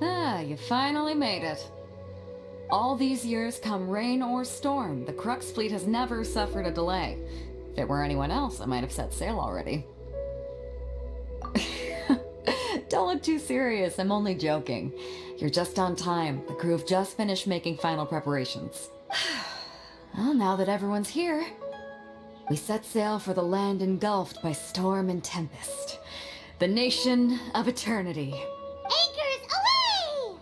Ah, you finally made it. All these years, come rain or storm, the Crux fleet has never suffered a delay. If it were anyone else, I might have set sail already. Don't look too serious, I'm only joking. You're just on time. The crew have just finished making final preparations. Well, now that everyone's here, we set sail for the land engulfed by storm and tempest. The nation of eternity. Anchors away!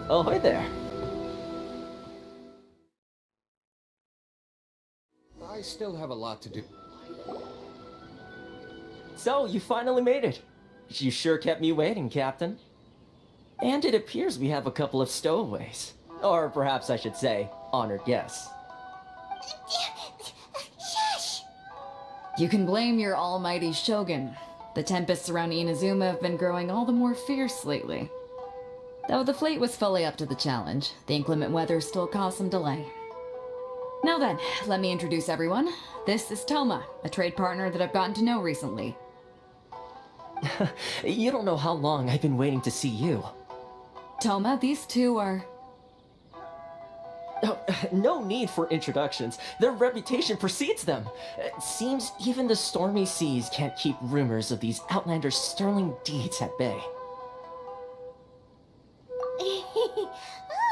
Oh, hi there. I still have a lot to do. So, you finally made it. You sure kept me waiting, Captain. And it appears we have a couple of stowaways. Or perhaps I should say, honored guests. Shush! You can blame your almighty Shogun. The tempests around Inazuma have been growing all the more fierce lately. Though the fleet was fully up to the challenge, the inclement weather still caused some delay. Now then, let me introduce everyone. This is Toma, a trade partner that I've gotten to know recently. You don't know how long I've been waiting to see you. Toma, these two are... Oh, no need for introductions. Their reputation precedes them. It seems even the stormy seas can't keep rumors of these outlanders' sterling deeds at bay.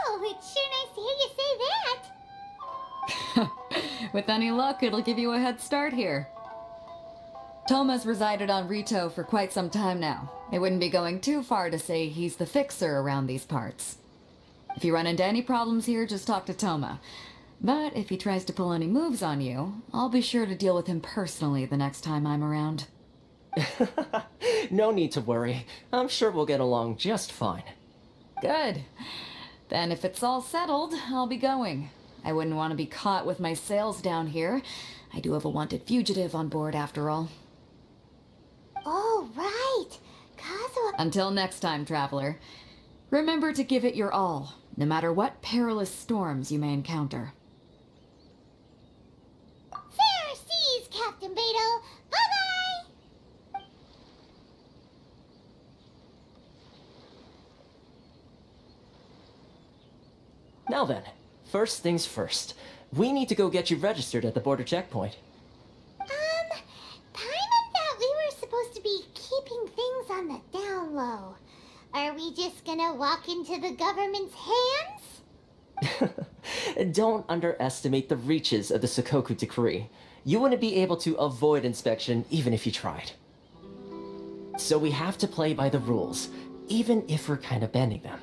Oh, it's sure nice to hear you say that. With any luck, it'll give you a head start here. Toma's resided on Rito for quite some time now. It wouldn't be going too far to say he's the fixer around these parts. If you run into any problems here, just talk to Toma. But if he tries to pull any moves on you, I'll be sure to deal with him personally the next time I'm around. No need to worry. I'm sure we'll get along just fine. Good. Then if it's all settled, I'll be going. I wouldn't want to be caught with my sails down here. I do have a wanted fugitive on board after all. Oh, right. Kazuha... Until next time, traveler. Remember to give it your all, no matter what perilous storms you may encounter. Fair seas, Captain Beidou. Bye-bye! Now then, first things first. We need to go get you registered at the border checkpoint. Paimon thought we were supposed to be keeping things on the down low. Are we just gonna walk into the government's hands? Don't underestimate the reaches of the Sakoku Decree. You wouldn't be able to avoid inspection even if you tried. So we have to play by the rules, even if we're kind of bending them.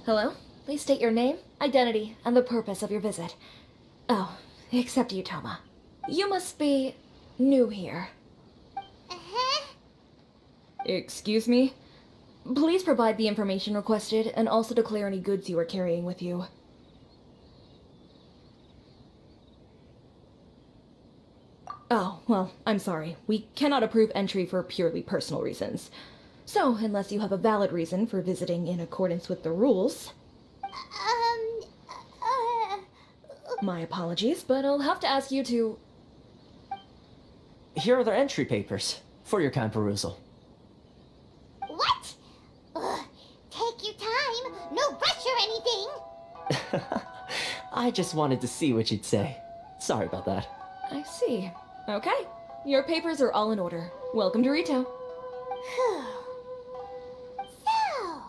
Hello? Please state your name, identity, and the purpose of your visit. Oh, except you, Toma. You must be new here. Uh-huh. Excuse me? Please provide the information requested and also declare any goods you are carrying with you. Oh, well, I'm sorry. We cannot approve entry for purely personal reasons. So, unless you have a valid reason for visiting in accordance with the rules... My apologies, but I'll have to ask you to... Here are their entry papers, for your kind perusal. What? Ugh, take your time. No rush or anything. I just wanted to see what you'd say. Sorry about that. I see. Okay. Your papers are all in order. Welcome to Rito. Whew. So,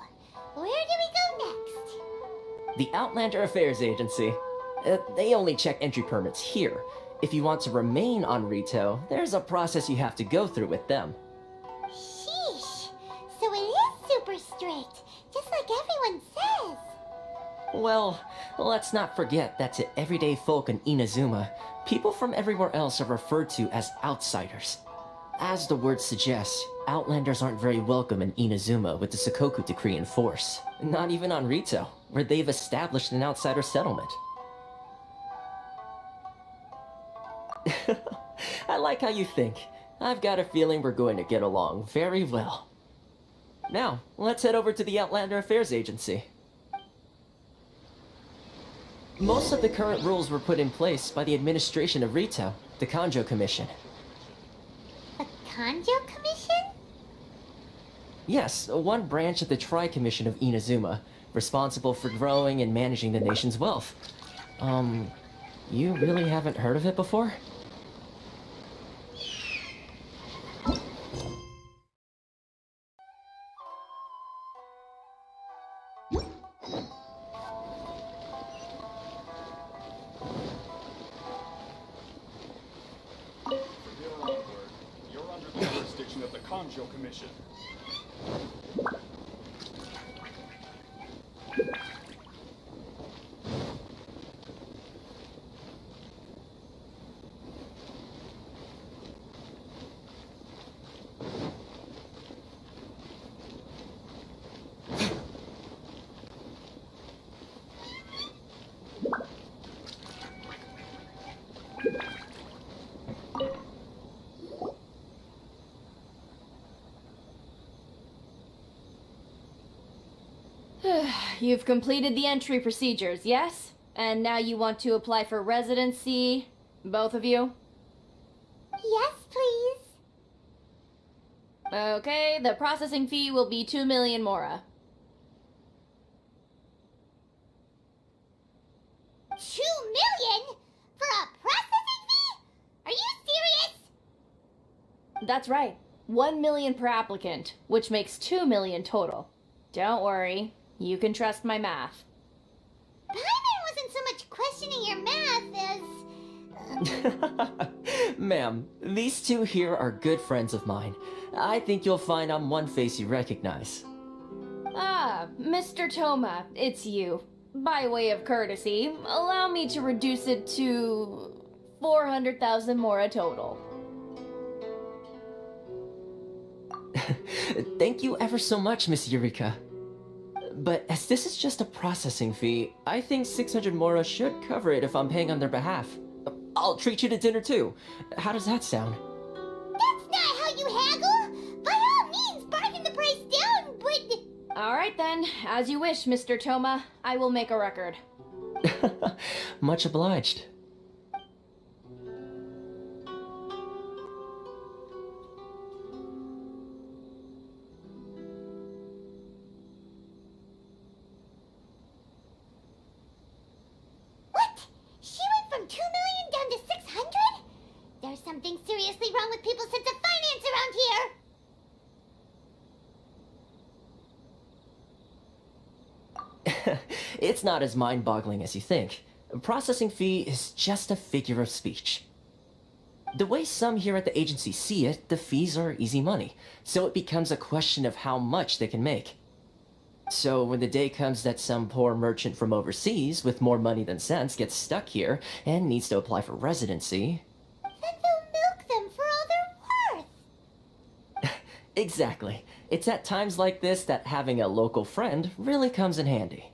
where do we go next? The Outlander Affairs Agency. They only check entry permits here. If you want to remain on Rito, there's a process you have to go through with them. Sheesh. So it is super strict, just like everyone says. Well, let's not forget that to everyday folk in Inazuma, people from everywhere else are referred to as outsiders. As the word suggests, Outlanders aren't very welcome in Inazuma with the Sakoku Decree in force. Not even on Rito, where they've established an outsider settlement. I like how you think. I've got a feeling we're going to get along very well. Now, let's head over to the Outlander Affairs Agency. Most of the current rules were put in place by the administration of Rito, the Kanjo Commission. The Kanjo Commission? Yes, one branch of the Tri-Commission of Inazuma, responsible for growing and managing the nation's wealth. You really haven't heard of it before? You're under the jurisdiction of the Kanjo Commission. You've completed the entry procedures, yes? And now you want to apply for residency? Both of you? Yes, please. Okay, the processing fee will be 2 million mora. 2 million? For a processing fee? Are you serious? That's right. 1 million per applicant, which makes 2 million total. Don't worry, you can trust my math. Paimon wasn't so much questioning your math as... Ma'am, these two here are good friends of mine. I think you'll find I'm one face you recognize. Ah, Mr. Toma, it's you. By way of courtesy, allow me to reduce it to 400,000 mora total. Thank you ever so much, Miss Eureka. But as this is just a processing fee, I think 600 mora should cover it if I'm paying on their behalf. I'll treat you to dinner too. How does that sound? That's not how you haggle! By all means, bargain the price down, but... Alright then, as you wish, Mr. Toma. I will make a record. Much obliged. What? She went from 2 million down to 600? There's something seriously wrong with people's sense of finance around here! It's not as mind-boggling as you think. A processing fee is just a figure of speech. The way some here at the agency see it, the fees are easy money, so it becomes a question of how much they can make. So when the day comes that some poor merchant from overseas with more money than sense gets stuck here and needs to apply for residency... Then they'll milk them for all they're worth. Exactly. It's at times like this that having a local friend really comes in handy.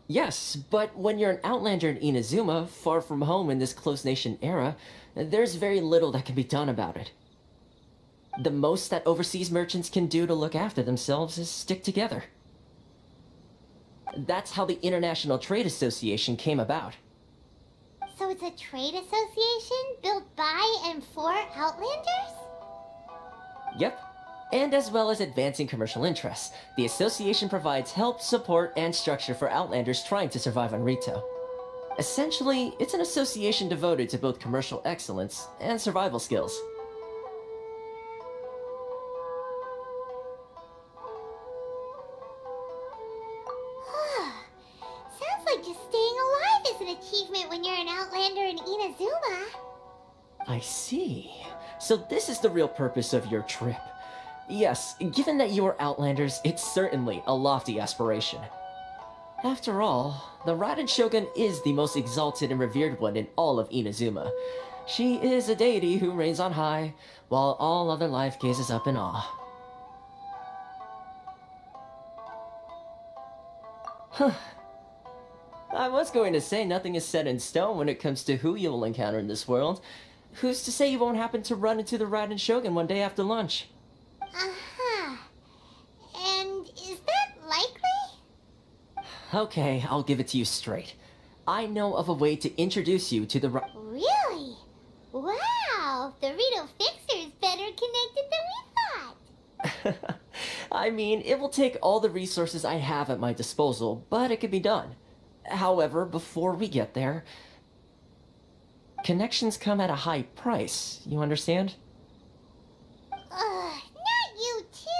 Yes, but when you're an outlander in Inazuma, far from home in this close nation era, there's very little that can be done about it. The most that overseas merchants can do to look after themselves is stick together. That's how the International Trade Association came about. So it's a trade association built by and for Outlanders? Yep. And as well as advancing commercial interests, the association provides help, support, and structure for Outlanders trying to survive on Rito. Essentially, it's an association devoted to both commercial excellence and survival skills. Sounds like just staying alive is an achievement when you're an Outlander in Inazuma. I see. So this is the real purpose of your trip. Yes, given that you are Outlanders, it's certainly a lofty aspiration. After all, the Raiden Shogun is the most exalted and revered one in all of Inazuma. She is a deity who reigns on high, while all other life gazes up in awe. Huh. I was going to say nothing is set in stone when it comes to who you will encounter in this world. Who's to say you won't happen to run into the Raiden Shogun one day after lunch? Uh-huh. And is that likely? Okay, I'll give it to you straight. I know of a way to introduce you to the Really? Wow! The Rito Fixer is better connected than we thought. I mean, it will take all the resources I have at my disposal, but it can be done. However, before we get there, connections come at a high price, you understand? Not you too!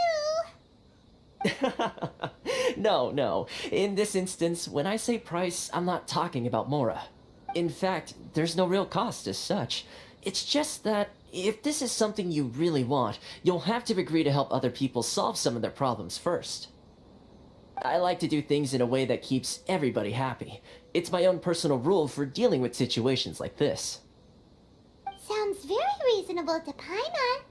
No. In this instance, when I say price, I'm not talking about Mora. In fact, there's no real cost as such. It's just that if this is something you really want, you'll have to agree to help other people solve some of their problems first. I like to do things in a way that keeps everybody happy. It's my own personal rule for dealing with situations like this. Sounds very reasonable to Paimon.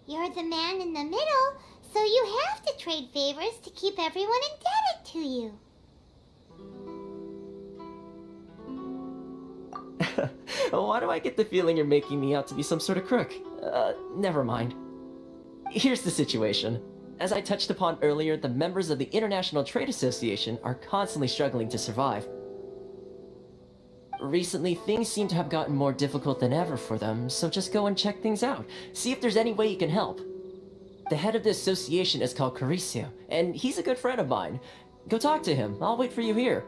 You're the man in the middle, so you have to trade favors to keep everyone indebted to you. Why do I get the feeling you're making me out to be some sort of crook? Never mind. Here's the situation. As I touched upon earlier, the members of the International Trade Association are constantly struggling to survive. Recently, things seem to have gotten more difficult than ever for them, so just go and check things out. See if there's any way you can help. The head of the association is called Carisio, and he's a good friend of mine. Go talk to him. I'll wait for you here.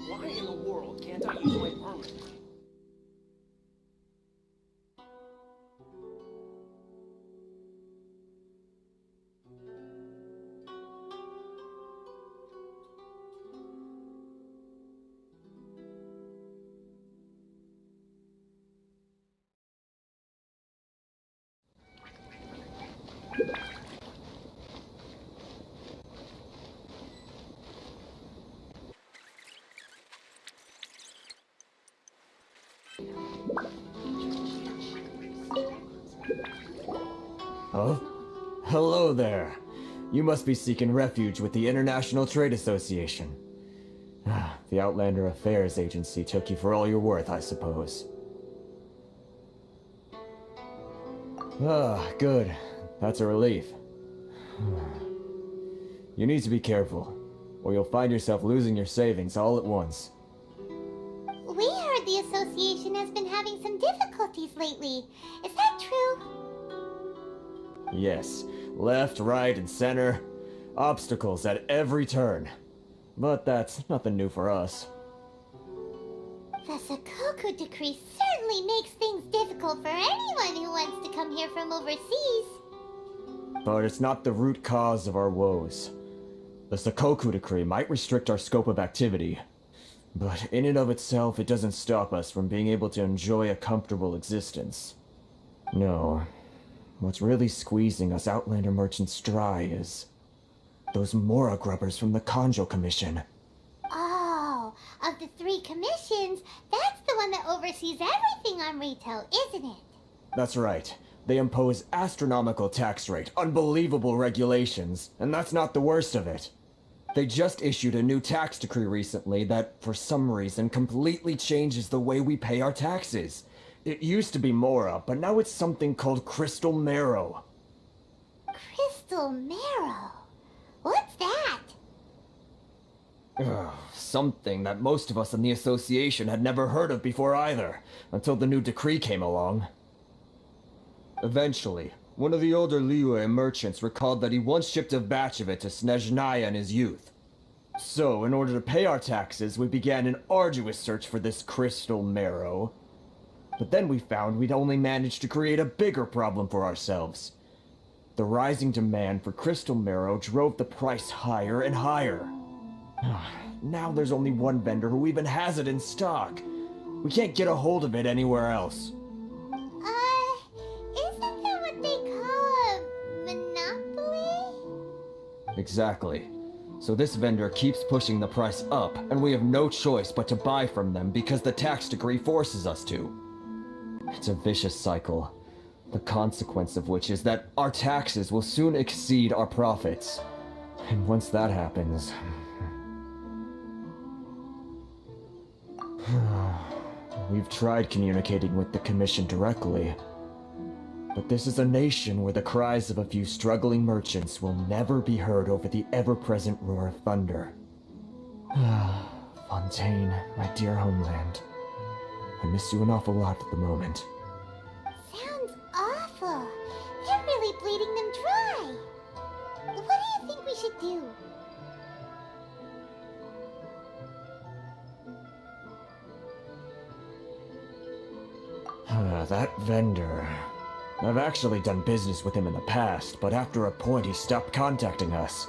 Why in the world can't I use my permit? Oh? Hello there. You must be seeking refuge with the International Trade Association. The Outlander Affairs Agency took you for all you're worth, I suppose. Good. That's a relief. You need to be careful, or you'll find yourself losing your savings all at once. We heard the association has been having some difficulties lately. Is that true? Yes. Left, right, and center. Obstacles at every turn. But that's nothing new for us. The Sakoku decree certainly makes things difficult for anyone who wants to come here from overseas. But it's not the root cause of our woes. The Sakoku decree might restrict our scope of activity, But in and of itself, it doesn't stop us from being able to enjoy a comfortable existence. No. What's really squeezing us Outlander merchants dry is those Mora grubbers from the Conjo Commission. Oh, of the 3 commissions, that's the one that oversees everything on Rito, isn't it? That's right. They impose astronomical tax rate, unbelievable regulations, and that's not the worst of it. They just issued a new tax decree recently that, for some reason, completely changes the way we pay our taxes. It used to be Mora, but now it's something called Crystal Marrow. Crystal Marrow? What's that? Something that most of us in the association had never heard of before either, until the new decree came along. Eventually, one of the older Liyue merchants recalled that he once shipped a batch of it to Snezhnaya in his youth. So, in order to pay our taxes, we began an arduous search for this Crystal Marrow. But then we found we'd only managed to create a bigger problem for ourselves. The rising demand for Crystal Marrow drove the price higher and higher. Now there's only one vendor who even has it in stock. We can't get a hold of it anywhere else. Isn't that what they call a monopoly? Exactly. So this vendor keeps pushing the price up, and we have no choice but to buy from them because the tax decree forces us to. It's a vicious cycle, the consequence of which is that our taxes will soon exceed our profits. And once that happens... We've tried communicating with the Commission directly, but this is a nation where the cries of a few struggling merchants will never be heard over the ever-present roar of thunder. Fontaine, my dear homeland. I miss you an awful lot at the moment. Sounds awful. They're really bleeding them dry. What do you think we should do? That vendor... I've actually done business with him in the past, but after a point he stopped contacting us.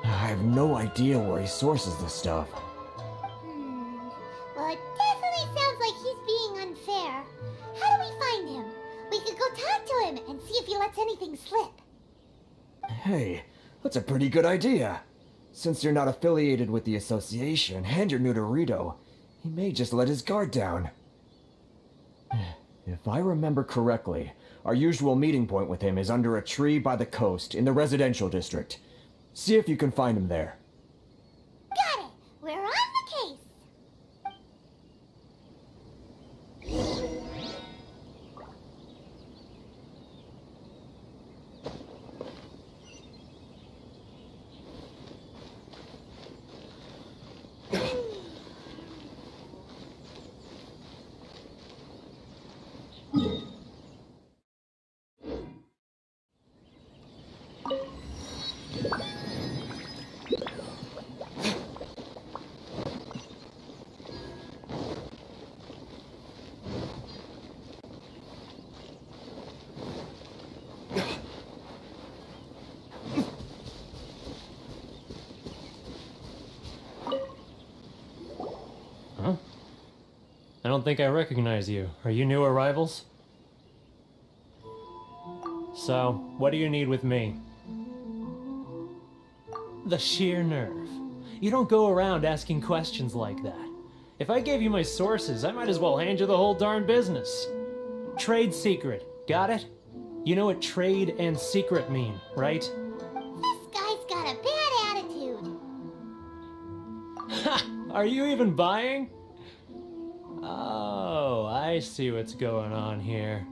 I have no idea where he sources this stuff. Well, it definitely sounds like he's being unfair. How do we find him? We could go talk to him and see if he lets anything slip. Hey, that's a pretty good idea. Since you're not affiliated with the association and you're new to Rito, he may just let his guard down. If I remember correctly, our usual meeting point with him is under a tree by the coast in the residential district. See if you can find him there. Got it! We're on the case! I don't think I recognize you. Are you new arrivals? So, what do you need with me? The sheer nerve. You don't go around asking questions like that. If I gave you my sources, I might as well hand you the whole darn business. Trade secret. Got it? You know what trade and secret mean, right? This guy's got a bad attitude. Ha! Are you even buying? Oh, I see what's going on here.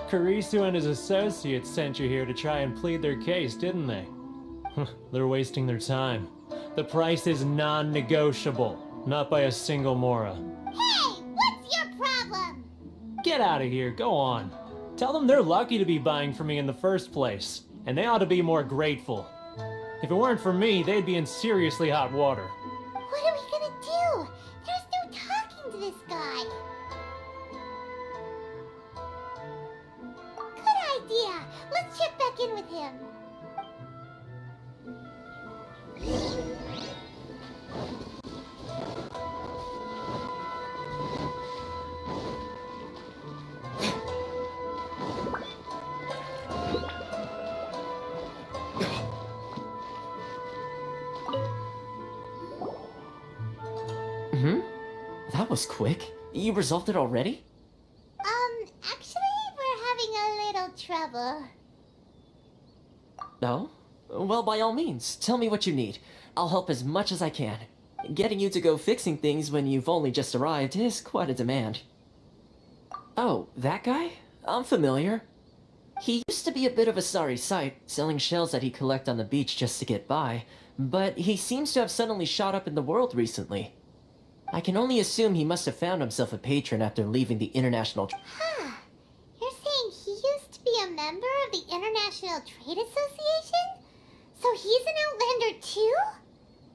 Kurisu and his associates sent you here to try and plead their case, didn't they? They're wasting their time. The price is non-negotiable, not by a single Mora. Hey, what's your problem? Get out of here, go on. Tell them they're lucky to be buying from me in the first place, and they ought to be more grateful. If it weren't for me, they'd be in seriously hot water. What are we gonna do? There's no talking to this guy. Good idea. Let's check back in with him. That was quick. You resolved it already? Actually, we're having a little trouble. No? Well, by all means, tell me what you need. I'll help as much as I can. Getting you to go fixing things when you've only just arrived is quite a demand. Oh, that guy? I'm familiar. He used to be a bit of a sorry sight, selling shells that he'd collect on the beach just to get by, but he seems to have suddenly shot up in the world recently. I can only assume he must have found himself a patron after leaving the international... Huh. You're saying he used to be a member of the International Trade Association? So he's an Outlander too?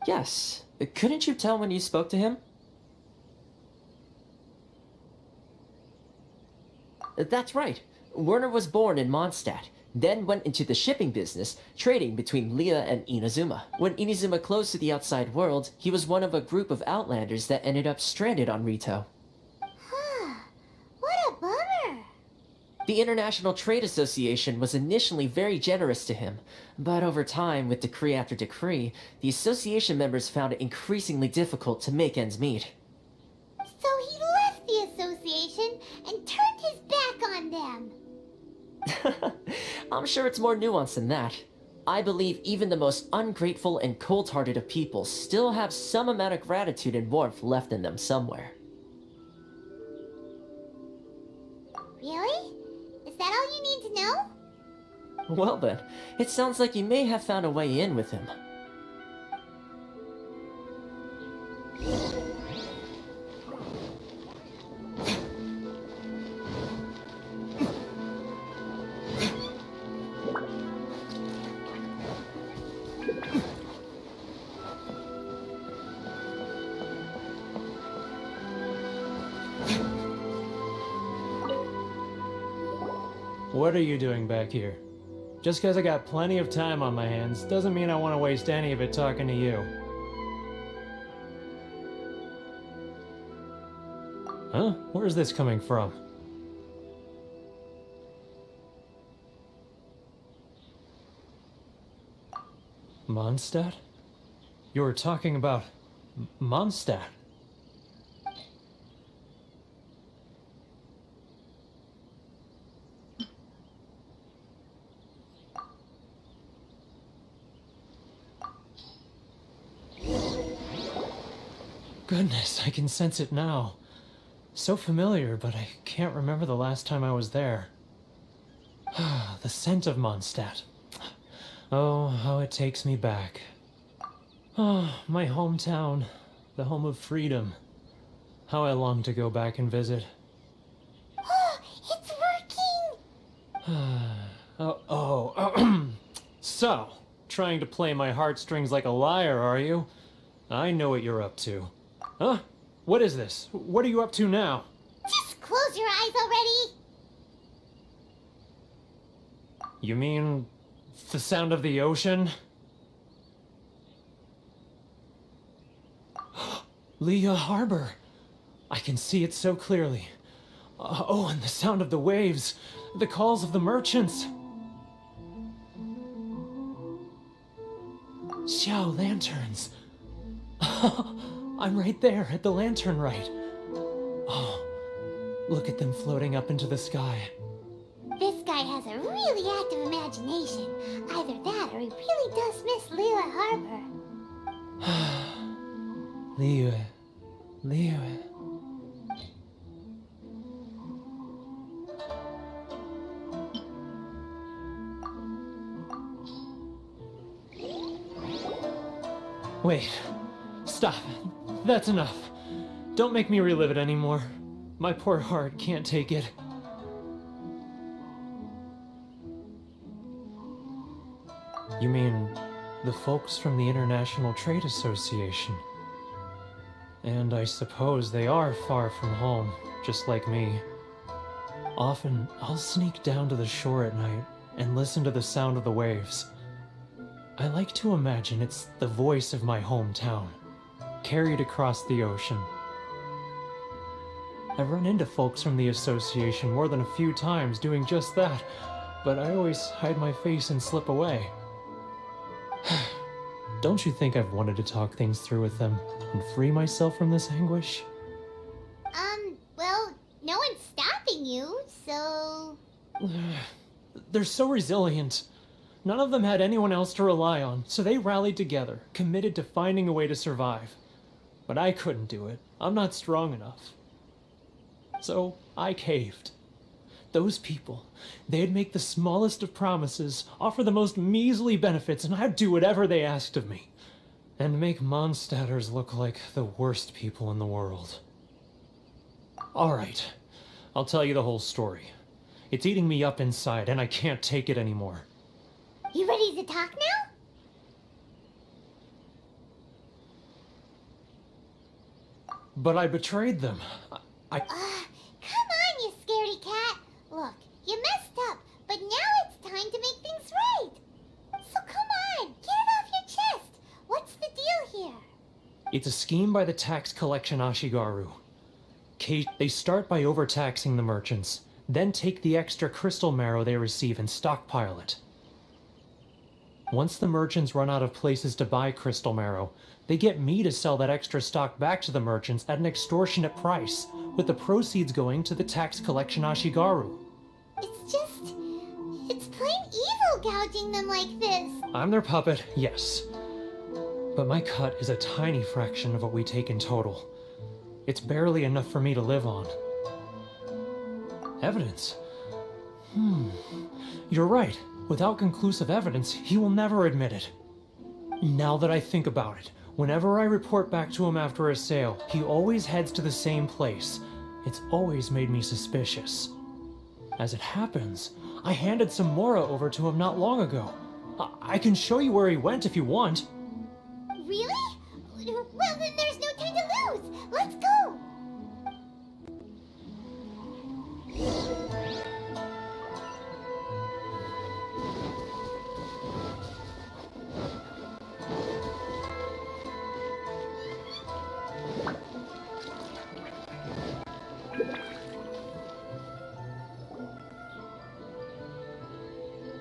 Yes. Couldn't you tell when you spoke to him? That's right. Werner was born in Mondstadt, then went into the shipping business, trading between Leah and Inazuma. When Inazuma closed to the outside world, he was one of a group of Outlanders that ended up stranded on Rito. Huh. What a bummer. The International Trade Association was initially very generous to him, but over time, with decree after decree, the association members found it increasingly difficult to make ends meet. So he left the association and turned his back on them. I'm sure it's more nuanced than that. I believe even the most ungrateful and cold-hearted of people still have some amount of gratitude and warmth left in them somewhere. Really? Is that all you need to know? Well then, it sounds like you may have found a way in with him. What are you doing back here? Just because I got plenty of time on my hands doesn't mean I want to waste any of it talking to you. Huh? Where's this coming from? Mondstadt? You were talking about Mondstadt. Goodness, I can sense it now. So familiar, but I can't remember the last time I was there. The scent of Mondstadt. Oh, how it takes me back. Oh, my hometown, the home of freedom. How I long to go back and visit. It's working! So, trying to play my heartstrings like a liar, are you? I know what you're up to. Huh? What is this? What are you up to now? Just close your eyes already! You mean the sound of the ocean? Leah Harbor. I can see it so clearly. Oh, and the sound of the waves. The calls of the merchants. Xiao lanterns. I'm right there at the lantern right. Oh, look at them floating up into the sky. This guy has a really active imagination. Either that or he really does miss Leela Harbor. Leah. Wait. Stop. That's enough. Don't make me relive it anymore. My poor heart can't take it. You mean the folks from the International Trade Association? And I suppose they are far from home, just like me. Often, I'll sneak down to the shore at night and listen to the sound of the waves. I like to imagine it's the voice of my hometown, carried across the ocean. I've run into folks from the association more than a few times doing just that, but I always hide my face and slip away. Don't you think I've wanted to talk things through with them and free myself from this anguish? you, so... They're so resilient. None of them had anyone else to rely on, so they rallied together, committed to finding a way to survive. But I couldn't do it. I'm not strong enough. So I caved. Those people, they'd make the smallest of promises, offer the most measly benefits, and I'd do whatever they asked of me. And make Mondstadters look like the worst people in the world. Alright, I'll tell you the whole story. It's eating me up inside, and I can't take it anymore. You ready to talk now? But I betrayed them. Come on, you scaredy cat. Look, you messed up, but now it's time to make things right. So come on, get it off your chest. What's the deal here? It's a scheme by the tax collection Ashigaru. They start by overtaxing the merchants, then take the extra crystal marrow they receive and stockpile it. Once the merchants run out of places to buy crystal marrow, they get me to sell that extra stock back to the merchants at an extortionate price, with the proceeds going to the tax collection Ashigaru. It's plain evil gouging them like this. I'm their puppet, yes. But my cut is a tiny fraction of what we take in total. It's barely enough for me to live on. Evidence? You're right. Without conclusive evidence, he will never admit it. Now that I think about it, whenever I report back to him after a sale, he always heads to the same place. It's always made me suspicious. As it happens, I handed some Mora over to him not long ago. I can show you where he went if you want. Really? Well, then there's no time to lose. Let's go.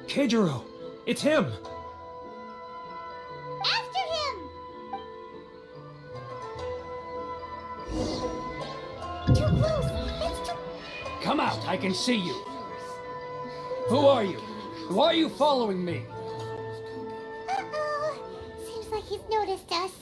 Keijiro! It's him! After him! Too close! It's too... Come out, I can see you. Who are you? Why are you following me? Uh-oh. Seems like he's noticed us.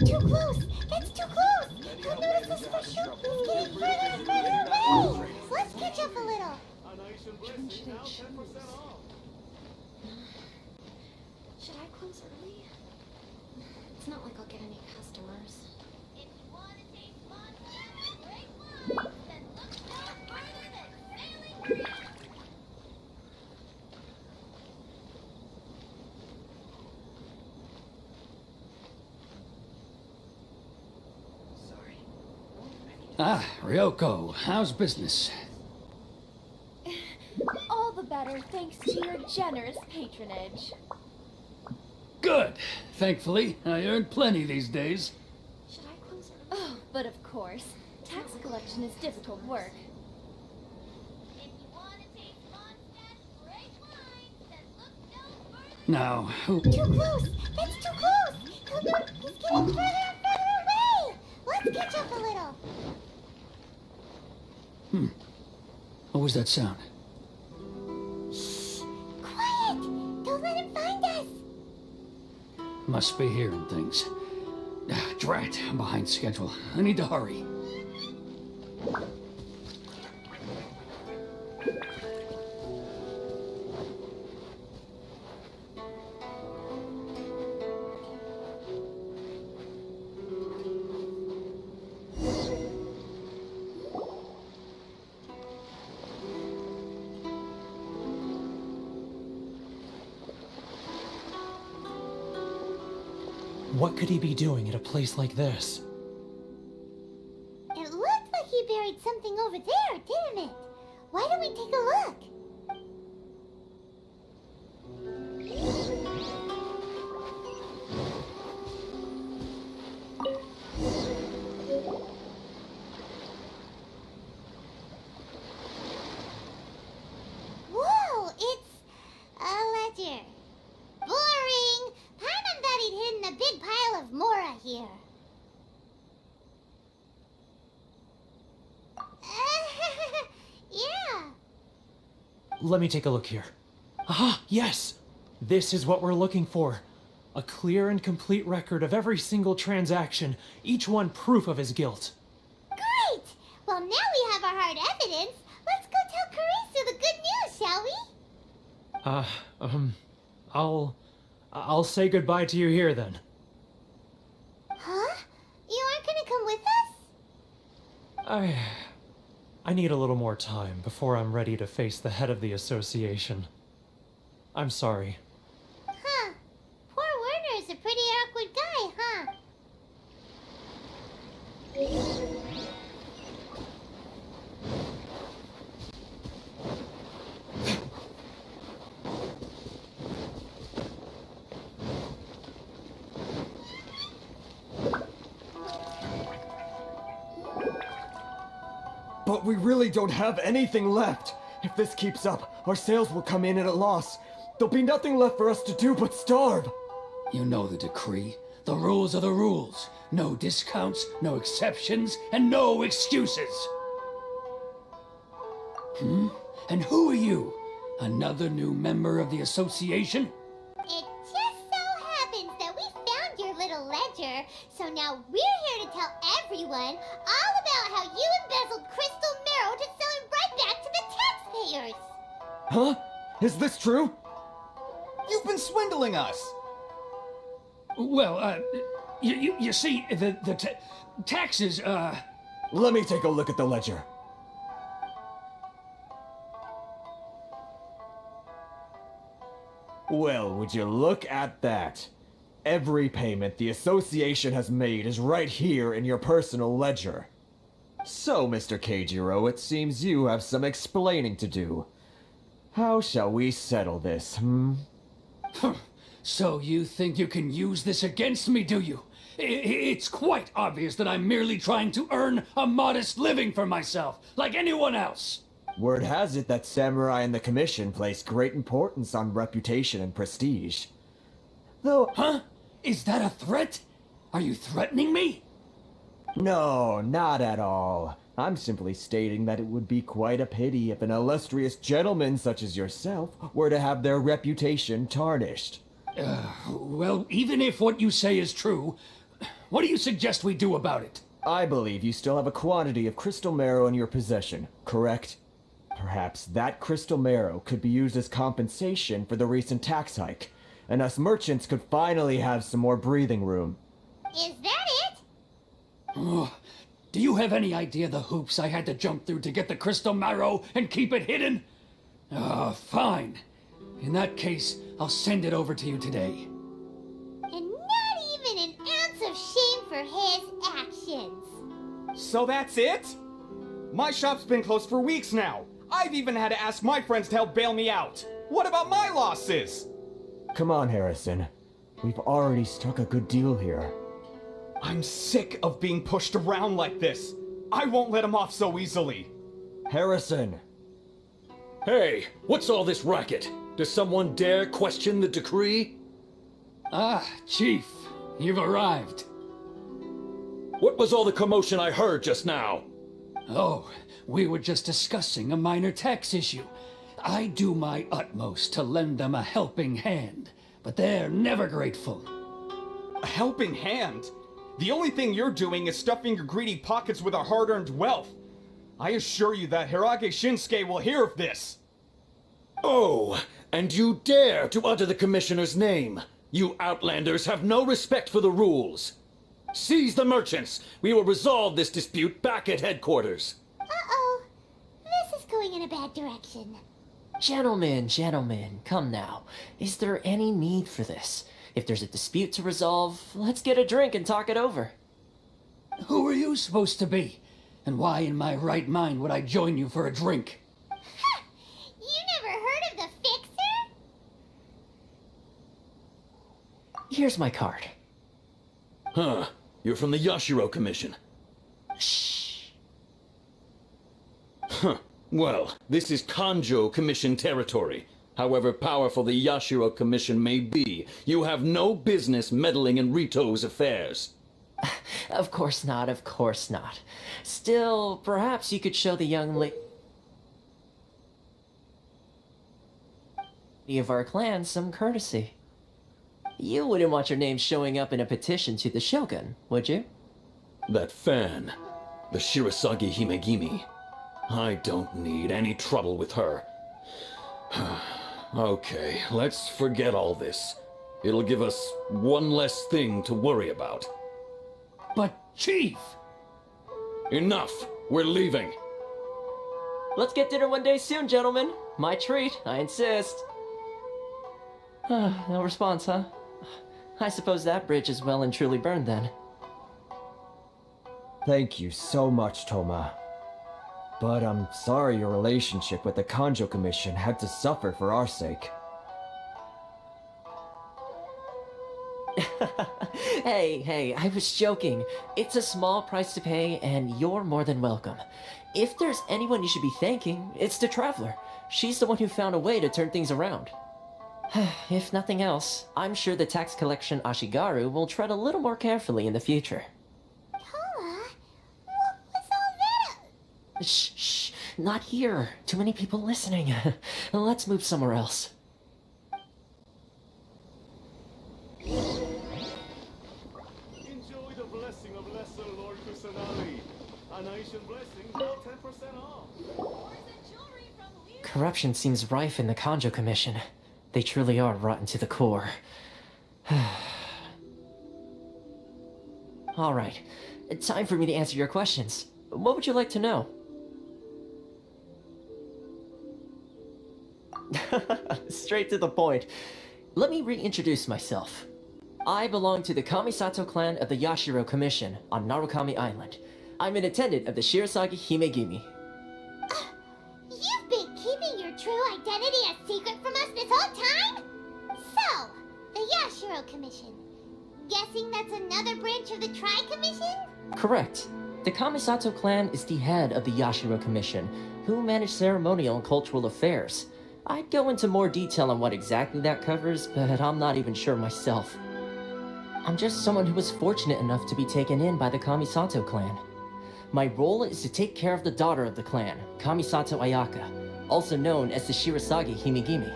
Too close! It's too close! He'll notice us for sure. He's getting further and further away! Let's catch up a little. Should I close early? It's not like I'll get any customers. If you want to taste Mondstadt's great wine, then look no further than Sailing Green. Ah, Ryoko, how's business? All the better thanks to your generous patronage. Good. Thankfully, I earn plenty these days. Should I close early? Oh, but of course. Tax collection is difficult work. If you want to taste Mondstadt's great wine, then look no further. Now, who... Too close! That's too close! He's getting further and further away! Let's catch up a little. What was that sound? Shh! Quiet! Don't let him find us! Must be hearing things. Drat, I'm behind schedule. I need to hurry. What could he be doing at a place like this? It looked like he buried something over there. don't we take a look? Whoa, it's a ledger. Boring. Paimon thought he'd hidden a big pile of Mora here. Yeah. Let me take a look here. Ah, yes! This is what we're looking for. A clear and complete record of every single transaction, each one proof of his guilt. Great! Well, now we have our hard evidence. Let's go tell Karisu the good news, shall we? I'll say goodbye to you here then. Huh? You aren't gonna come with us? I need a little more time before I'm ready to face the head of the association. I'm sorry. Huh. Poor Werner's a pretty awkward guy, huh? But we really don't have anything left. If this keeps up, our sales will come in at a loss. There'll be nothing left for us to do but starve. You know the decree. The rules are the rules. No discounts, no exceptions, and no excuses. And who are you? Another new member of the association? It just so happens that we found your little ledger, so now we're here to tell everyone all about how you embezzled crystal marrow to sell it right back to the taxpayers. Huh? Is this true? You've been swindling us! Well, you see, the taxes, Let me take a look at the ledger. Well, would you look at that? Every payment the association has made is right here in your personal ledger. So, Mr. Keijiro, it seems you have some explaining to do. How shall we settle this, So you think you can use this against me, do you? It's quite obvious that I'm merely trying to earn a modest living for myself, like anyone else. Word has it that Samurai and the Commission place great importance on reputation and prestige. Though... Huh? Is that a threat? Are you threatening me? No, not at all. I'm simply stating that it would be quite a pity if an illustrious gentleman such as yourself were to have their reputation tarnished. Well, even if what you say is true, what do you suggest we do about it? I believe you still have a quantity of crystal marrow in your possession, correct? Perhaps that crystal marrow could be used as compensation for the recent tax hike, and us merchants could finally have some more breathing room. Is that it? Oh, do you have any idea the hoops I had to jump through to get the crystal marrow and keep it hidden? Fine. In that case, I'll send it over to you today. And not even an ounce of shame for his actions. So that's it? My shop's been closed for weeks now. I've even had to ask my friends to help bail me out. What about my losses? Come on, Harrison. We've already struck a good deal here. I'm sick of being pushed around like this. I won't let him off so easily. Harrison! Hey, what's all this racket? Does someone dare question the decree? Ah, Chief, you've arrived. What was all the commotion I heard just now? Oh, we were just discussing a minor tax issue. I do my utmost to lend them a helping hand, but they're never grateful. A helping hand? The only thing you're doing is stuffing your greedy pockets with our hard-earned wealth. I assure you that Hirage Shinsuke will hear of this. Oh, and you dare to utter the Commissioner's name. You Outlanders have no respect for the rules. Seize the merchants. We will resolve this dispute back at headquarters. Uh-oh. This is going in a bad direction. Gentlemen, come now. Is there any need for this? If there's a dispute to resolve, let's get a drink and talk it over. Who are you supposed to be? And why in my right mind would I join you for a drink? Ha! Here's my card. Huh. You're from the Yashiro Commission. Shh. Huh. Well, this is Kanjo Commission territory. However powerful the Yashiro Commission may be, you have no business meddling in Rito's affairs. Of course not, of course not. Still, perhaps you could show the young lady of our clan some courtesy. You wouldn't want your name showing up in a petition to the Shogun, would you? That fan, the Shirasagi Himegimi. I don't need any trouble with her. Okay, let's forget all this. It'll give us one less thing to worry about. But, Chief! Enough! We're leaving! Let's get dinner one day soon, gentlemen. My treat, I insist. No response, huh? I suppose that bridge is well and truly burned then. Thank you so much, Toma. But I'm sorry your relationship with the Kanjo Commission had to suffer for our sake. Hey, I was joking. It's a small price to pay, and you're more than welcome. If there's anyone you should be thanking, it's the Traveler. She's the one who found a way to turn things around. If nothing else, I'm sure the tax collection Ashigaru will tread a little more carefully in the future. Toma, what was all that? Shh, not here. Too many people listening. Let's move somewhere else. Enjoy the blessing of Lesser Lord Kusanagi. An Ancient blessing, now 10% off. Corruption seems rife in the Kanjo Commission. They truly are rotten to the core. Alright, time for me to answer your questions. What would you like to know? Straight to the point. Let me reintroduce myself. I belong to the Kamisato clan of the Yashiro Commission on Narukami Island. I'm an attendant of the Shirasagi Himegimi. You've been keeping your true identity a secret from us this whole time? So, the Yashiro Commission. Guessing that's another branch of the Tri-Commission? Correct. The Kamisato clan is the head of the Yashiro Commission, who manage ceremonial and cultural affairs. I'd go into more detail on what exactly that covers, but I'm not even sure myself. I'm just someone who was fortunate enough to be taken in by the Kamisato clan. My role is to take care of the daughter of the clan, Kamisato Ayaka, also known as the Shirasagi Himegimi.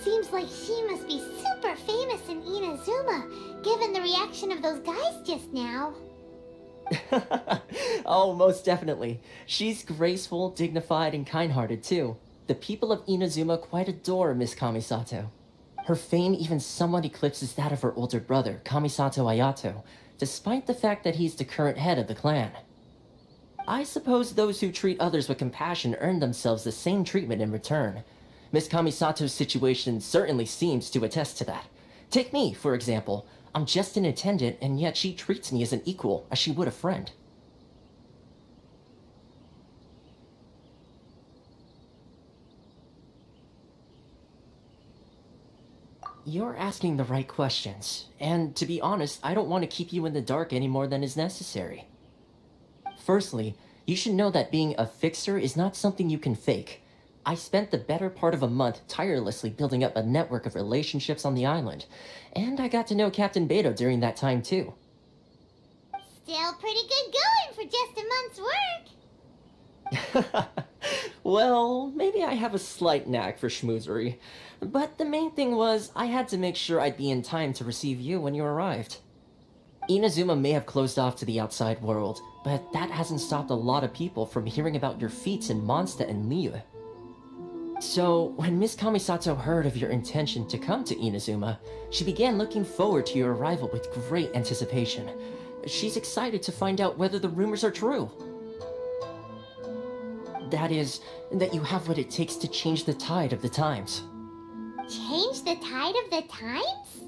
Seems like she must be super famous in Inazuma, given the reaction of those guys just now. Oh, most definitely. She's graceful, dignified, and kind-hearted too. The people of Inazuma quite adore Miss Kamisato. Her fame even somewhat eclipses that of her older brother, Kamisato Ayato, despite the fact that he's the current head of the clan. I suppose those who treat others with compassion earn themselves the same treatment in return. Miss Kamisato's situation certainly seems to attest to that. Take me, for example. I'm just an attendant, and yet she treats me as an equal, as she would a friend. You're asking the right questions, and to be honest, I don't want to keep you in the dark any more than is necessary. Firstly, you should know that being a fixer is not something you can fake. I spent the better part of a month tirelessly building up a network of relationships on the island, and I got to know Captain Beto during that time too. Still pretty good going for just a month's work. Well, maybe I have a slight knack for schmoozery, but the main thing was I had to make sure I'd be in time to receive you when you arrived. Inazuma may have closed off to the outside world, but that hasn't stopped a lot of people from hearing about your feats in Mondstadt and Liyue. So, when Miss Kamisato heard of your intention to come to Inazuma, she began looking forward to your arrival with great anticipation. She's excited to find out whether the rumors are true. That is, that you have what it takes to change the tide of the times. Change the tide of the times?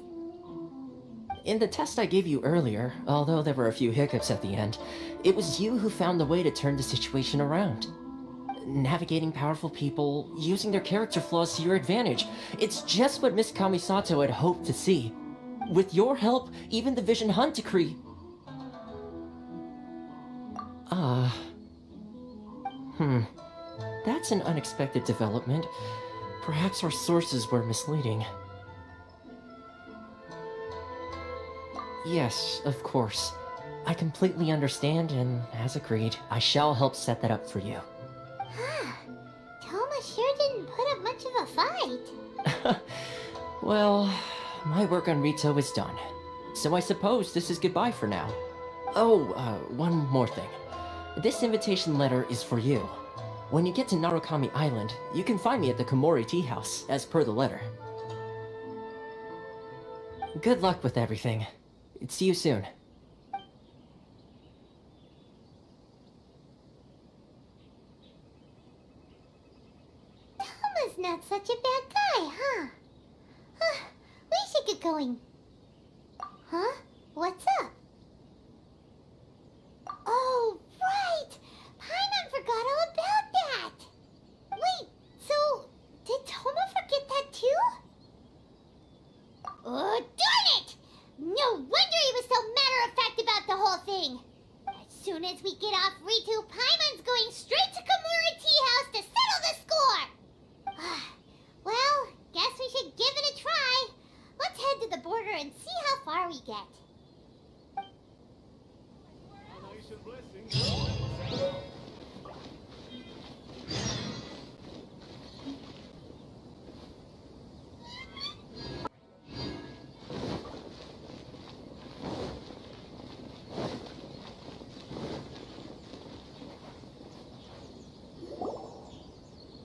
In the test I gave you earlier, although there were a few hiccups at the end, it was you who found the way to turn the situation around. Navigating powerful people, using their character flaws to your advantage. It's just what Miss Kamisato had hoped to see. With your help, even the Vision Hunt decree... That's an unexpected development. Perhaps our sources were misleading. Yes, of course. I completely understand, and as agreed, I shall help set that up for you. Toma sure didn't put up much of a fight. Well, my work on Rito is done. So I suppose this is goodbye for now. Oh, one more thing. This invitation letter is for you. When you get to Narukami Island, you can find me at the Komori Tea House, as per the letter. Good luck with everything. See you soon. Toma's not such a bad guy, huh? We should get going. Huh? What's up? Oh, right! Paimon forgot all about that! Wait, so did Toma forget that too? Oh, darn it! No wonder he was so matter-of-fact about the whole thing! As soon as we get off Ritu, Paimon's going straight to Komori Tea House to settle the score! Well, guess we should give it a try. Let's head to the border and see how far we get. Anation blessing.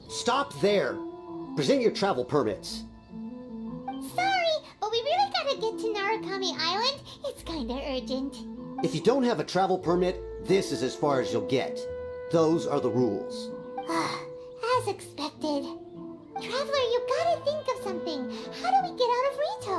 Stop there! Present your travel permits. Sorry, but we really gotta get to Narukami Island. It's kinda urgent. If you don't have a travel permit, this is as far as you'll get. Those are the rules. As expected. Traveler, you gotta think of something. How do we get out of Rito?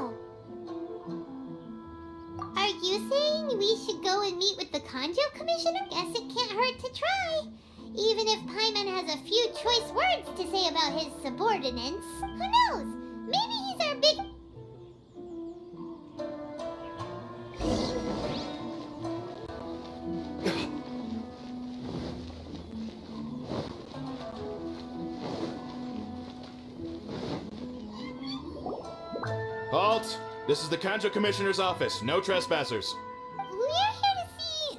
Are you saying we should go and meet with the Kanjo Commissioner? Guess it can't hurt to try. Even if Paimon has a few choice words to say about his subordinates, who knows? Maybe he's our big... Halt! This is the Kanjo Commissioner's office. No trespassers. We're here to see,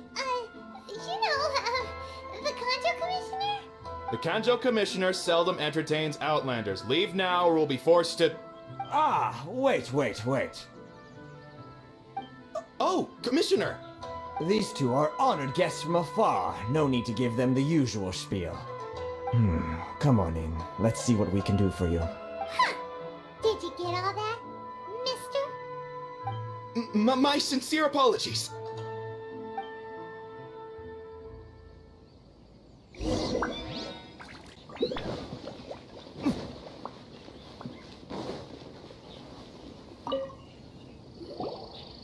the Kanjo Commissioner? The Kanjo Commissioner seldom entertains Outlanders. Leave now or we'll be forced to... Wait. Oh, Commissioner! These two are honored guests from afar. No need to give them the usual spiel. Come on in. Let's see what we can do for you. Did you get all that, mister? My sincere apologies.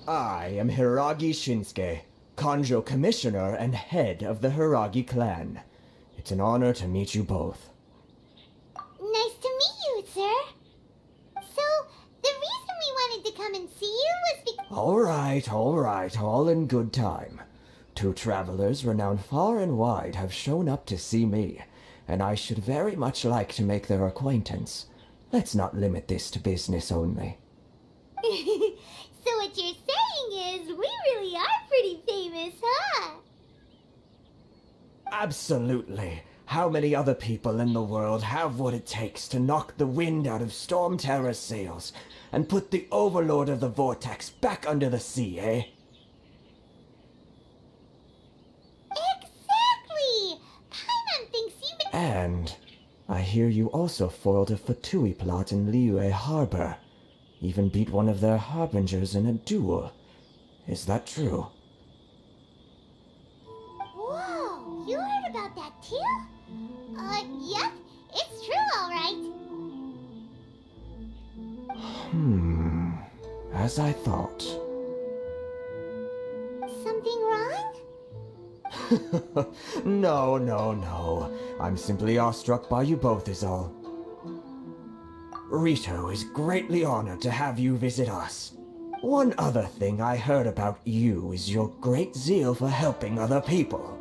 I am Hiragi Shinsuke, Kanjo Commissioner and head of the Hiragi clan. It's an honor to meet you both. Nice to meet you, sir. So, the reason we wanted to come and see you was because... All right, all in good time. Two travelers renowned far and wide have shown up to see me, and I should very much like to make their acquaintance. Let's not limit this to business only. So what you're saying is, we really are pretty famous, huh? Absolutely. How many other people in the world have what it takes to knock the wind out of Storm Terror's sails and put the Overlord of the Vortex back under the sea, eh? Exactly! Paimon thinks you... And I hear you also foiled a Fatui plot in Liyue Harbor. Even beat one of their harbingers in a duel. Is that true? Whoa, you heard about that too? Yep, it's true, all right. As I thought. Something wrong? No. I'm simply awestruck by you both is all. Rito is greatly honored to have you visit us. One other thing I heard about you is your great zeal for helping other people.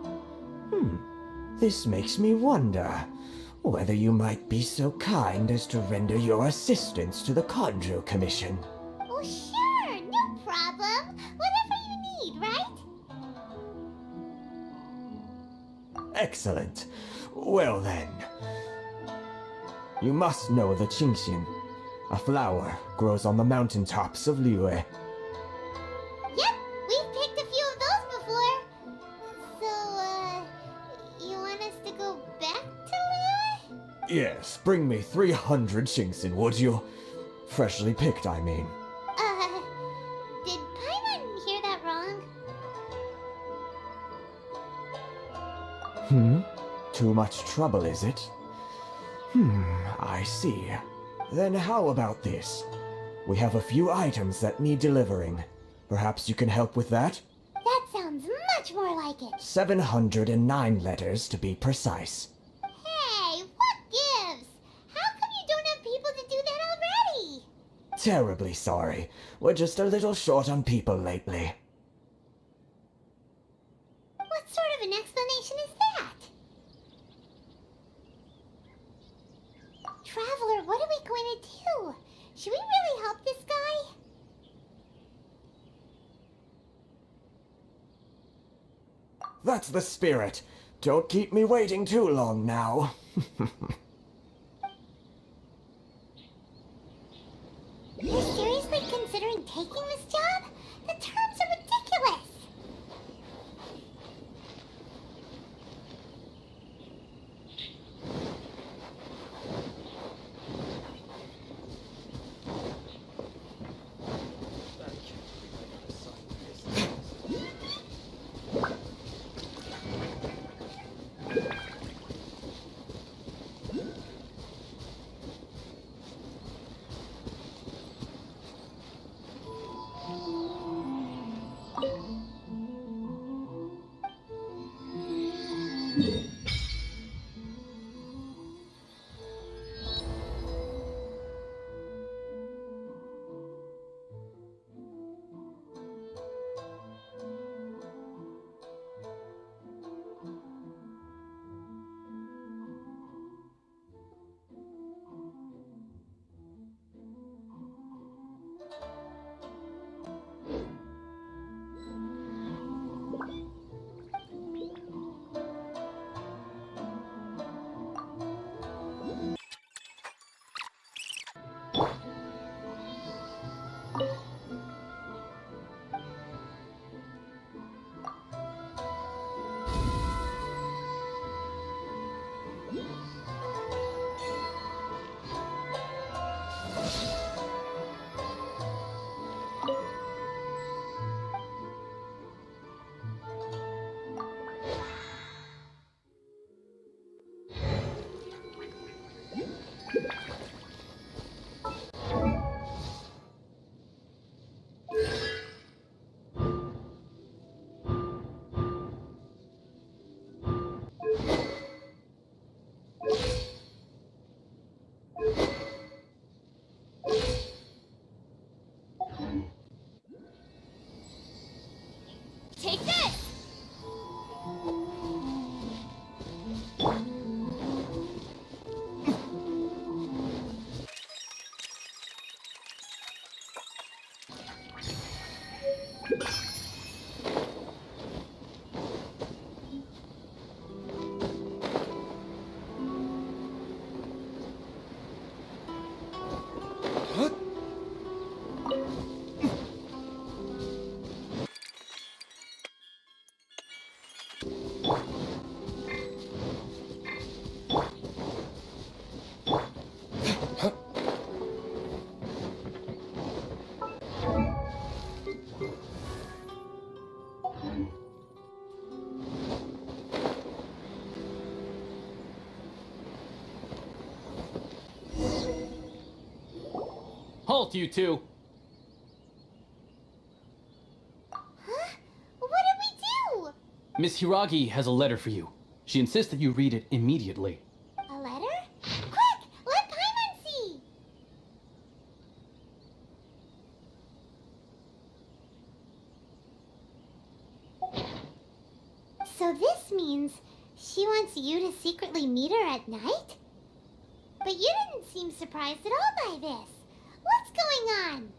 This makes me wonder whether you might be so kind as to render your assistance to the Conjo Commission. Oh, sure, no problem. Whatever you need, right? Excellent. Well then. You must know the GENSHIN. A flower grows on the mountaintops of Liyue. Yep, we've picked a few of those before. So, you want us to go back to Liyue? Yes, bring me 300 GENSHIN, would you? Freshly picked, I mean. Did Paimon hear that wrong? Too much trouble, is it? I see. Then how about this? We have a few items that need delivering. Perhaps you can help with that? That sounds much more like it. 709 letters to be precise. Hey, what gives? How come you don't have people to do that already? Terribly sorry. We're just a little short on people lately. What sort of an explanation is that? Traveler, what are we going to do? Should we really help this guy? That's the spirit. Don't keep me waiting too long now. You're seriously considering taking this job? The terms are ridiculous! Take this! Halt, you two! Huh? What did we do? Miss Hiragi has a letter for you. She insists that you read it immediately. A letter? Quick! Let Paimon see! So this means she wants you to secretly meet her at night? But you didn't seem surprised at all by this. What's going on?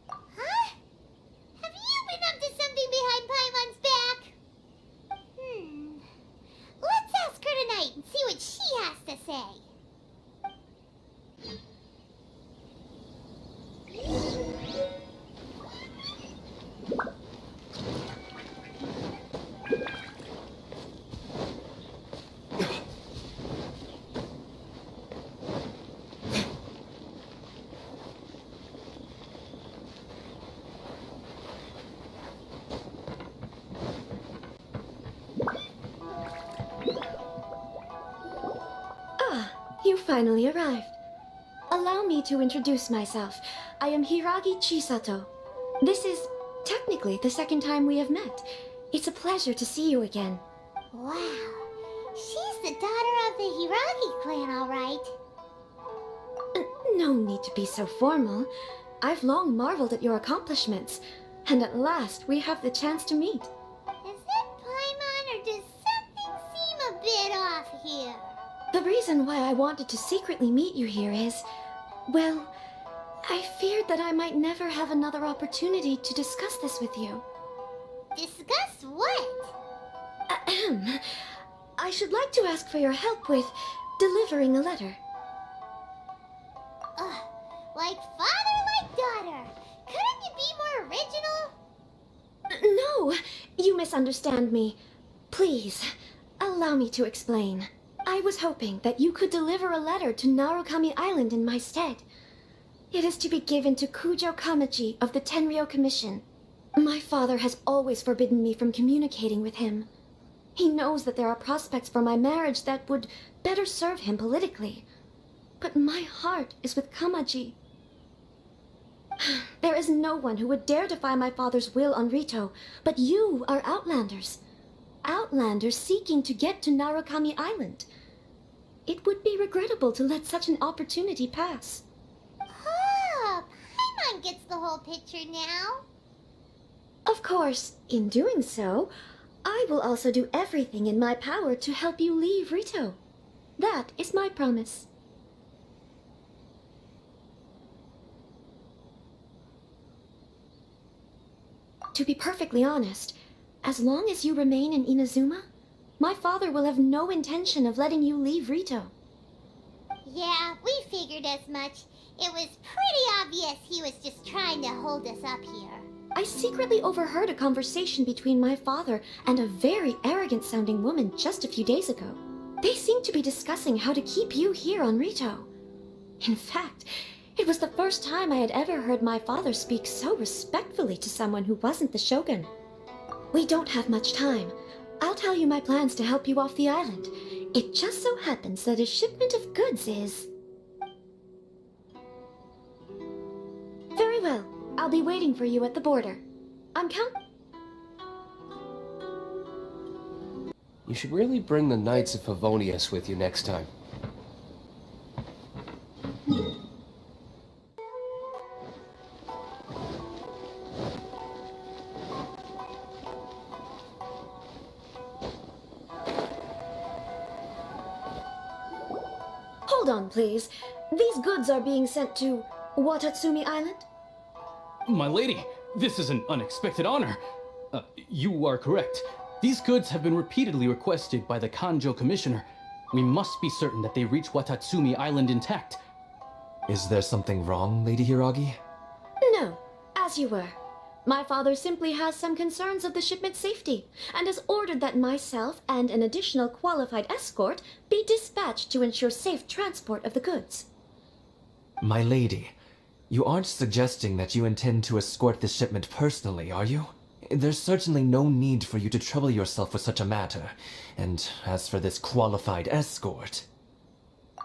Huh? Have you been up to something behind Paimon's back? Let's ask her tonight and see what she has to say. You finally arrived. Allow me to introduce myself. I am Hiragi Chisato. This is technically the second time we have met. It's a pleasure to see you again. Wow. She's the daughter of the Hiragi clan, all right. No need to be so formal. I've long marveled at your accomplishments, and at last we have the chance to meet. Is it Paimon, or does something seem a bit off here? The reason why I wanted to secretly meet you here is, well, I feared that I might never have another opportunity to discuss this with you. Discuss what? Ahem. I should like to ask for your help with delivering a letter. Like father, like daughter. Couldn't you be more original? No, you misunderstand me. Please, allow me to explain. I was hoping that you could deliver a letter to Narukami Island in my stead. It is to be given to Kujo Kamaji of the Tenryou Commission. My father has always forbidden me from communicating with him. He knows that there are prospects for my marriage that would better serve him politically. But my heart is with Kamaji. There is no one who would dare defy my father's will on Rito, but you are Outlanders. Outlanders seeking to get to Narukami Island. It would be regrettable to let such an opportunity pass. Oh, Paimon gets the whole picture now. Of course, in doing so, I will also do everything in my power to help you leave Rito. That is my promise. To be perfectly honest, as long as you remain in Inazuma, my father will have no intention of letting you leave Rito. Yeah, we figured as much. It was pretty obvious he was just trying to hold us up here. I secretly overheard a conversation between my father and a very arrogant-sounding woman just a few days ago. They seemed to be discussing how to keep you here on Rito. In fact, it was the first time I had ever heard my father speak so respectfully to someone who wasn't the Shogun. We don't have much time. I'll tell you my plans to help you off the island. It just so happens that a shipment of goods is... Very well. I'll be waiting for you at the border. I'm You should really bring the Knights of Favonius with you next time. Hold on, please. These goods are being sent to Watatsumi Island? My lady, this is an unexpected honor. You are correct. These goods have been repeatedly requested by the Kanjo Commissioner. We must be certain that they reach Watatsumi Island intact. Is there something wrong, Lady Hiragi? No, as you were. My father simply has some concerns of the shipment's safety, and has ordered that myself and an additional qualified escort be dispatched to ensure safe transport of the goods. My lady, you aren't suggesting that you intend to escort this shipment personally, are you? There's certainly no need for you to trouble yourself with such a matter. And as for this qualified escort...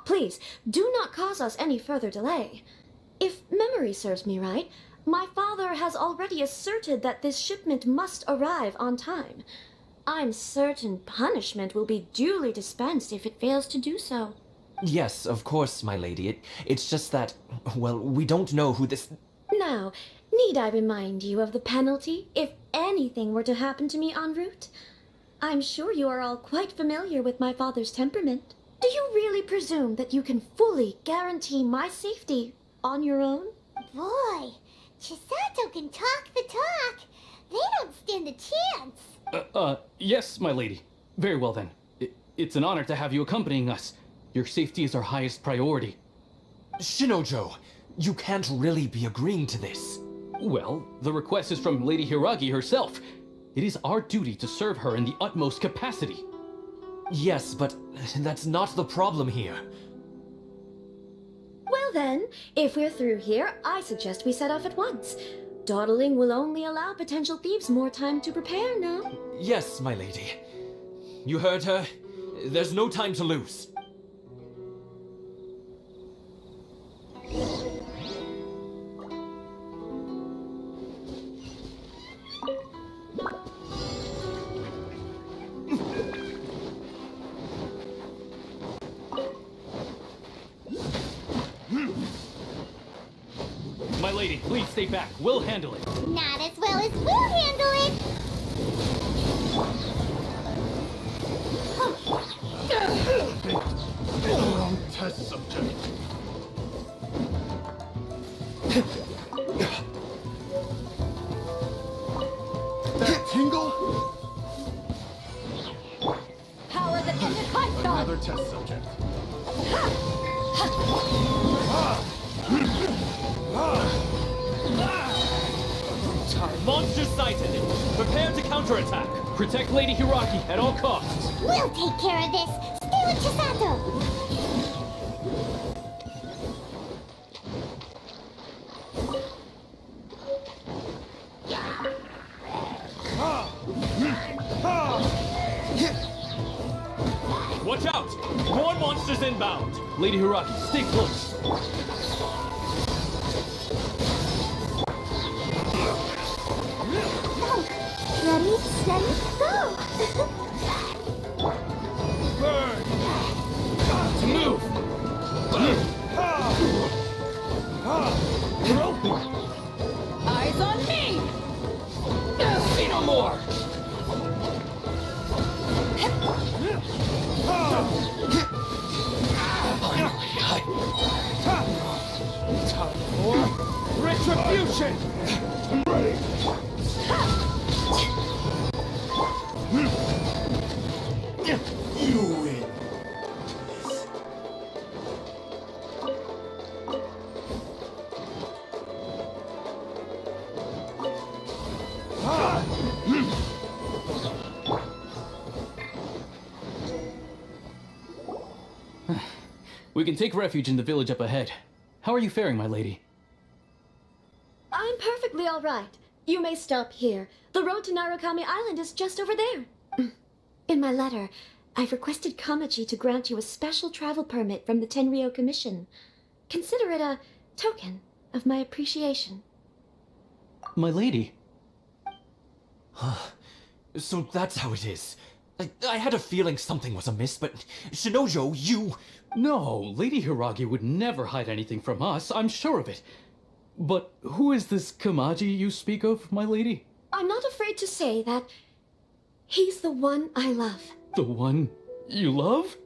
Please, do not cause us any further delay. If memory serves me right, my father has already asserted that this shipment must arrive on time. I'm certain punishment will be duly dispensed if it fails to do so. Yes, of course, my lady. It's just that, well, we don't know who this... Now, need I remind you of the penalty if anything were to happen to me en route? I'm sure you are all quite familiar with my father's temperament. Do you really presume that you can fully guarantee my safety on your own? Boy, Chisato can talk the talk. They don't stand a chance. Yes, my lady. Very well then. It's an honor to have you accompanying us. Your safety is our highest priority. Shinojo, you can't really be agreeing to this. Well, the request is from Lady Hiragi herself. It is our duty to serve her in the utmost capacity. Yes, but that's not the problem here. Well then, if we're through here, I suggest we set off at once. Dawdling will only allow potential thieves more time to prepare, no? Yes, my lady. You heard her. There's no time to lose. My lady, please stay back. We'll handle it. Not as well as we'll handle it. Wrong test subject. That tingle? Power that ended Python! Another test subject. Monster sighted! Prepare to counterattack! Protect Lady Hiragi at all costs! We'll take care of this. Stay with Chisato. Watch out! More monsters inbound! Lady Hiragi, stay close! Ready, steady, go! Burn! To move! Eyes on me! See no more! Time for Retribution! I'm ready. You win. We can take refuge in the village up ahead. How are you faring, my lady? I'm perfectly all right. You may stop here. The road to Narukami Island is just over there. In my letter, I've requested Kamachi to grant you a special travel permit from the Tenryou Commission. Consider it a token of my appreciation. My lady? So that's how it is. I had a feeling something was amiss, but Shinojo, you... No, Lady Hiragi would never hide anything from us, I'm sure of it. But who is this Kamaji you speak of, my lady? I'm not afraid to say that he's the one I love. The one you love?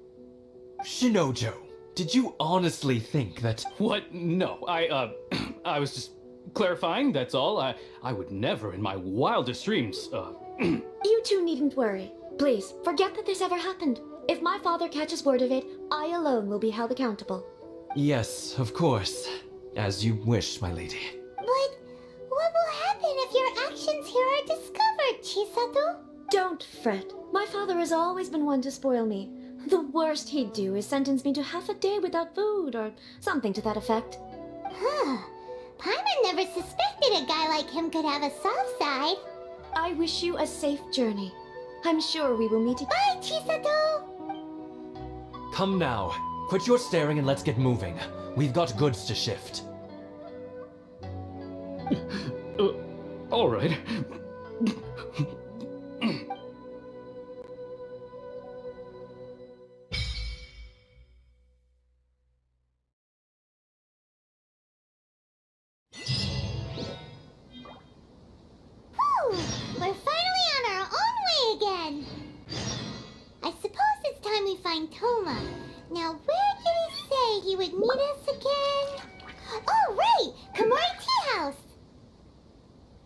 Shinojo, did you honestly think that... What? No, I was just clarifying, that's all. I would never in my wildest dreams, You two needn't worry. Please, forget that this ever happened. If my father catches word of it, I alone will be held accountable. Yes, of course. As you wish, my lady. But what will happen if your actions here are discovered, Chisato? Don't fret. My father has always been one to spoil me. The worst he'd do is sentence me to half a day without food, or something to that effect. Huh. Paimon never suspected a guy like him could have a soft side. I wish you a safe journey. I'm sure we will meet again. Bye, Chisato! Come now. Quit your staring and let's get moving. We've got goods to shift. all right.